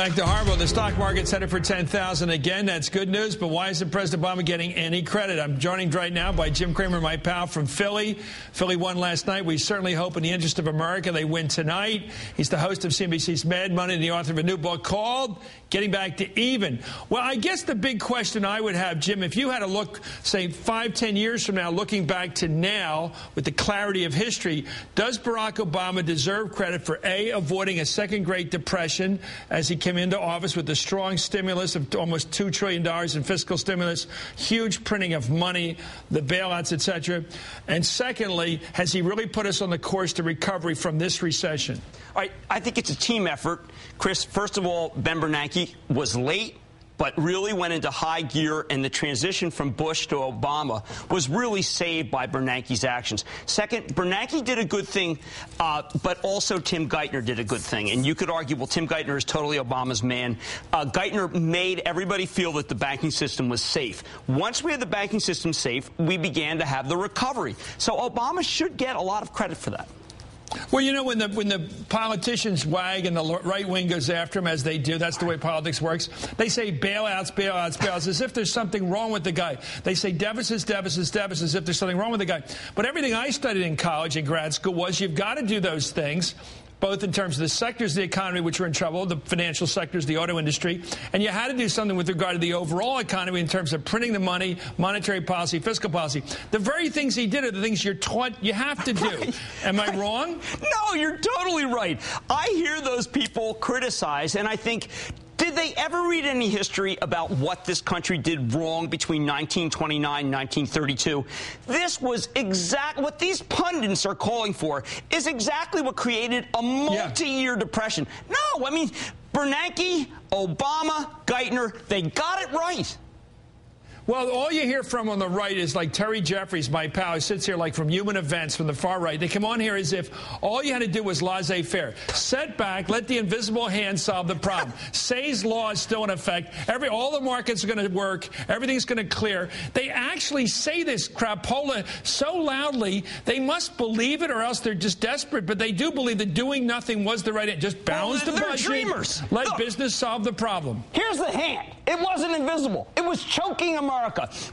Back to Harbaugh. The stock market's headed for 10,000 again. That's good news, but why isn't President Obama getting any credit? I'm joined right now by Jim Cramer, my pal from Philly. Philly won last night. We certainly hope in the interest of America they win tonight. He's the host of CNBC's Mad Money and the author of a new book called Getting Back to Even. Well, I guess the big question I would have, Jim, if you had to look, say, 5-10 years from now, looking back to now with the clarity of history, does Barack Obama deserve credit for, A, avoiding a second Great Depression as he came into office with a strong stimulus of almost $2 trillion in fiscal stimulus, huge printing of money, the bailouts, etc.? And secondly, has he really put us on the course to recovery from this recession? All right, I think it's a team effort. Chris, first of all, Ben Bernanke was late, but really went into high gear, and the transition from Bush to Obama was really saved by Bernanke's actions. Second, Bernanke did a good thing, but also Tim Geithner did a good thing. And you could argue, well, Tim Geithner is totally Obama's man. Geithner made everybody feel that the banking system was safe. Once we had the banking system safe, we began to have the recovery. So Obama should get a lot of credit for that. Well, you know, when the politicians wag and the right wing goes after them, as they do, that's the way politics works, they say bailouts, bailouts, bailouts, as if there's something wrong with the guy. They say deficits, deficits, deficits, as if there's something wrong with the guy. But everything I studied in college and grad school was you've got to do those things, both in terms of the sectors of the economy which are in trouble, the financial sectors, the auto industry, and you had to do something with regard to the overall economy in terms of printing the money, monetary policy, fiscal policy. The very things he did are the things you're taught you have to do. Right. Am I wrong? No, you're totally right. I hear those people criticize, and I think, did they ever read any history about what this country did wrong between 1929 and 1932? This was exactly what these pundits are calling for, is exactly what created a multi-year depression. No, I mean, Bernanke, Obama, Geithner, they got it right. Well, all you hear from on the right is like Terry Jeffries, my pal, who sits here like from Human Events from the far right. They come on here as if all you had to do was laissez-faire. Set back, let the invisible hand solve the problem. Say's law is still in effect. All the markets are going to work. Everything's going to clear. They actually say this crapola so loudly, they must believe it or else they're just desperate. But they do believe that doing nothing was the right answer. Just balance the budget. Dreamers. Let business solve the problem. Here's the hand. It wasn't invisible. It was choking America.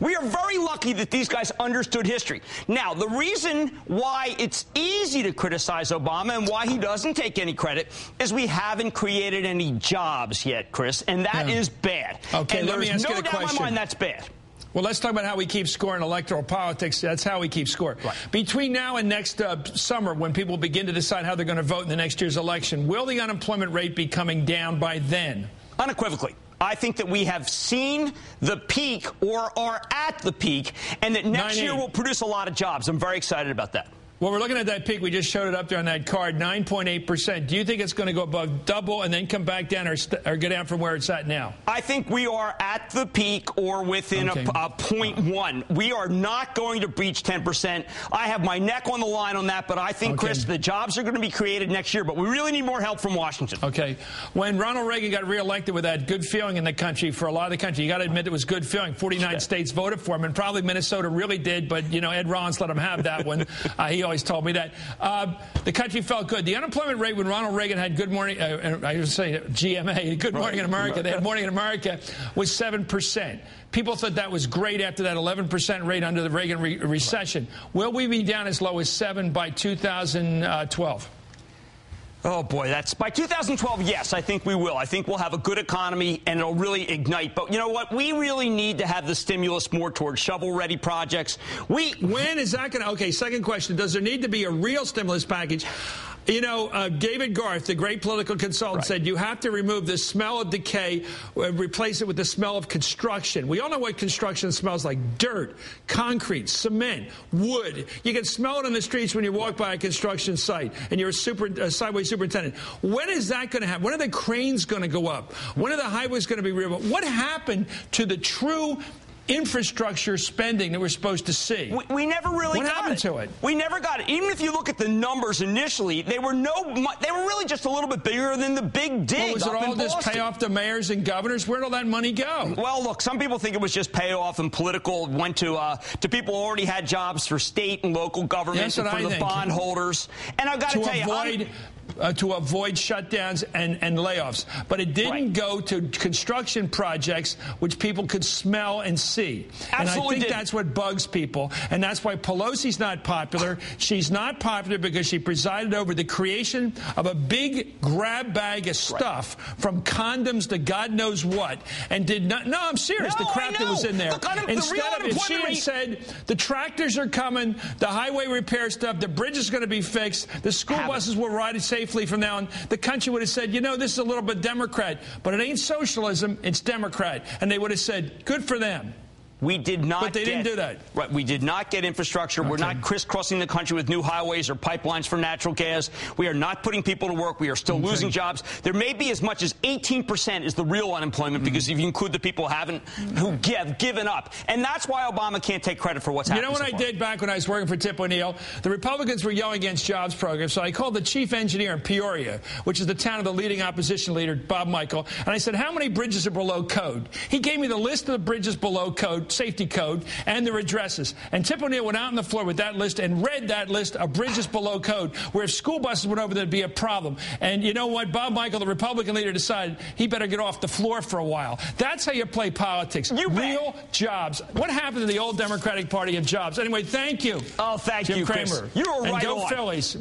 We are very lucky that these guys understood history. Now, the reason why it's easy to criticize Obama and why he doesn't take any credit is we haven't created any jobs yet, Chris, and that is bad. Okay, and let me ask you a question. There's no doubt in my mind that's bad. Well, let's talk about how we keep score in electoral politics. That's how we keep score. Right. Between now and next summer, when people begin to decide how they're going to vote in the next year's election, will the unemployment rate be coming down by then? Unequivocally. I think that we have seen the peak or are at the peak, and that next year will produce a lot of jobs. I'm very excited about that. Well, we're looking at that peak. We just showed it up there on that card, 9.8%. Do you think it's going to go above double and then come back down or go down from where it's at now? I think we are at the peak or within a 0.1. We are not going to breach 10%. I have my neck on the line on that, but I think, Chris, the jobs are going to be created next year, but we really need more help from Washington. Okay. When Ronald Reagan got reelected with that good feeling in the country, for a lot of the country, you got to admit it was good feeling. 49 states voted for him, and probably Minnesota really did, but, you know, Ed Rollins let him have that one. He always told me that. The country felt good. The unemployment rate when Ronald Reagan had Good Morning, I was saying GMA, Good Morning in America, they had Morning in America, was 7%. People thought that was great after that 11% rate under the Reagan recession. Will we be down as low as 7 by 2012? Oh, boy, that's by 2012, yes, I think we will. I think we'll have a good economy, and it'll really ignite. But you know what? We really need to have the stimulus more towards shovel-ready projects. When is that going to... Okay, second question. Does there need to be a real stimulus package? You know, David Garth, the great political consultant, said you have to remove the smell of decay, replace it with the smell of construction. We all know what construction smells like: dirt, concrete, cement, wood. You can smell it on the streets when you walk by a construction site and you're a sideways superintendent. When is that going to happen? When are the cranes going to go up? When are the highways going to be rebuilt? What happened to the true infrastructure spending that we're supposed to see? We never really got it. What happened to it? We never got it. Even if you look at the numbers initially, they were really just a little bit bigger than the big dig. Well, was it all just pay off the mayors and governors? Where'd all that money go? Well, look, some people think it was just payoff and political. Went to people who already had jobs for state and local governments and for the bondholders. And I've got to tell you, to avoid shutdowns and layoffs. But it didn't go to construction projects which people could smell and see. And I think that's what bugs people. And that's why Pelosi's not popular. She's not popular because she presided over the creation of a big grab bag of stuff from condoms to God knows what. And did not, no, I'm serious, the crap that was in there. Look, Instead of, if she had said, the tractors are coming, the highway repair stuff, the bridge is going to be fixed, the school buses will ride safely from now on, the country would have said, you know, this is a little bit Democrat, but it ain't socialism, it's Democrat. And they would have said, good for them. We did not. But they didn't do that. Right. We did not get infrastructure. Okay. We're not crisscrossing the country with new highways or pipelines for natural gas. We are not putting people to work. We are still losing jobs. There may be as much as 18% is the real unemployment because if you include the people who have given up. And that's why Obama can't take credit for what's happening. You know what I did back when I was working for Tip O'Neill? The Republicans were yelling against jobs programs, so I called the chief engineer in Peoria, which is the town of the leading opposition leader, Bob Michael, and I said, how many bridges are below code? He gave me the list of the bridges below code, safety code, and their addresses. And Tip O'Neill went out on the floor with that list and read that list of bridges below code, where if school buses went over, there'd be a problem. And you know what? Bob Michael, the Republican leader, decided he better get off the floor for a while. That's how you play politics. Real jobs. What happened to the old Democratic Party of jobs? Anyway, thank you. Oh, thank you, Jim Cramer. Chris. You were right on. And go Phillies.